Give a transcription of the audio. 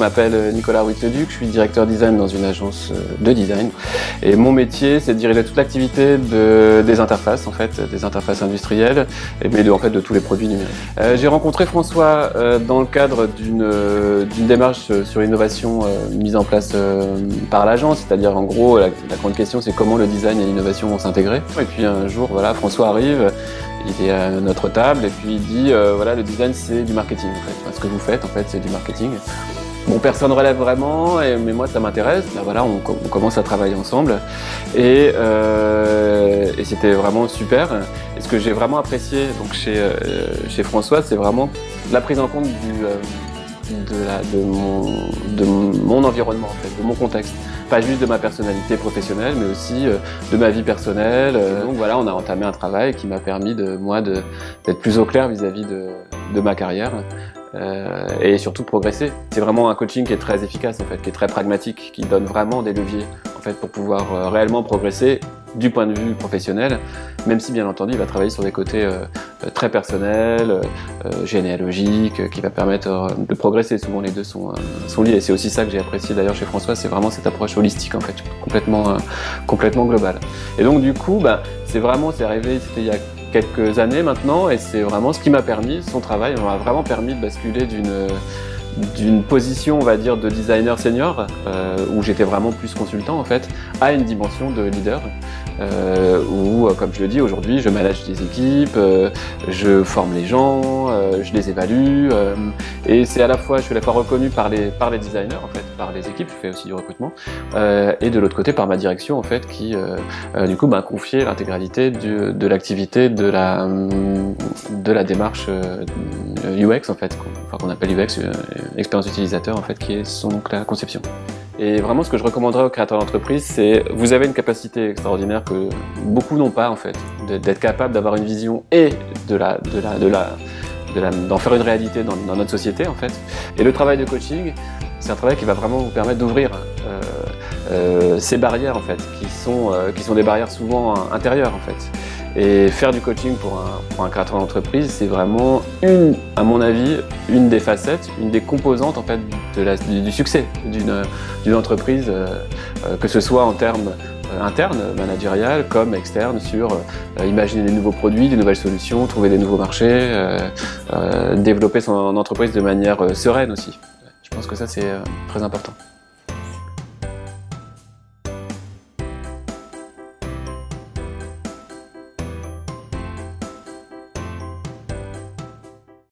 Je m'appelle Nicolas Rouit-Leduc, je suis directeur design dans une agence de design. Et mon métier, c'est de diriger toute l'activité des interfaces, en fait, des interfaces industrielles, mais de tous les produits numériques. J'ai rencontré François dans le cadre d'une démarche sur l'innovation mise en place par l'agence, c'est-à-dire en gros, la grande question, c'est comment le design et l'innovation vont s'intégrer. Et puis un jour, voilà, François arrive. Il est à notre table et puis il dit voilà, le design c'est du marketing en fait. Enfin, ce que vous faites en fait c'est du marketing. Bon, personne ne relève vraiment, mais moi ça m'intéresse. Ben, voilà, on commence à travailler ensemble et c'était vraiment super. Et ce que j'ai vraiment apprécié donc chez François, c'est vraiment la prise en compte de mon environnement en fait, de mon contexte. Pas juste de ma personnalité professionnelle, mais aussi de ma vie personnelle. Donc voilà, on a entamé un travail qui m'a permis d'être plus au clair vis-à-vis de ma carrière et surtout de progresser. C'est vraiment un coaching qui est très efficace en fait, qui est très pragmatique, qui donne vraiment des leviers en fait pour pouvoir réellement progresser du point de vue professionnel, même si bien entendu il va travailler sur des côtés très personnels, généalogiques, qui va permettre de progresser. Souvent les deux sont liés et c'est aussi ça que j'ai apprécié d'ailleurs chez François, c'est vraiment cette approche holistique en fait, complètement globale. Et donc du coup, c'est arrivé, c'était il y a quelques années maintenant et c'est vraiment ce qui m'a permis, son travail m'a vraiment permis de basculer d'une position, on va dire, de designer senior, où j'étais vraiment plus consultant en fait, à une dimension de leader, où, comme je le dis aujourd'hui, je manage des équipes, je forme les gens, je les évalue, et c'est à la fois, je suis à la fois reconnu par les designers en fait, par les équipes, je fais aussi du recrutement, et de l'autre côté par ma direction en fait, qui du coup m'a confié l'intégralité de l'activité de la démarche UX en fait, qu'on appelle UX, expérience utilisateur en fait, qui est donc la conception. Et vraiment, ce que je recommanderais aux créateurs d'entreprise, c'est vous avez une capacité extraordinaire que beaucoup n'ont pas en fait, d'être capable d'avoir une vision et d'en faire une réalité dans notre société en fait. Et le travail de coaching, c'est un travail qui va vraiment vous permettre d'ouvrir ces barrières en fait, qui sont des barrières souvent intérieures en fait. Et faire du coaching pour un créateur d'entreprise, c'est vraiment à mon avis, une des facettes, une des composantes en fait du succès d'une entreprise, que ce soit en termes internes, managériales, comme externes, sur imaginer des nouveaux produits, des nouvelles solutions, trouver des nouveaux marchés, développer son entreprise de manière sereine aussi. Je pense que ça c'est très important.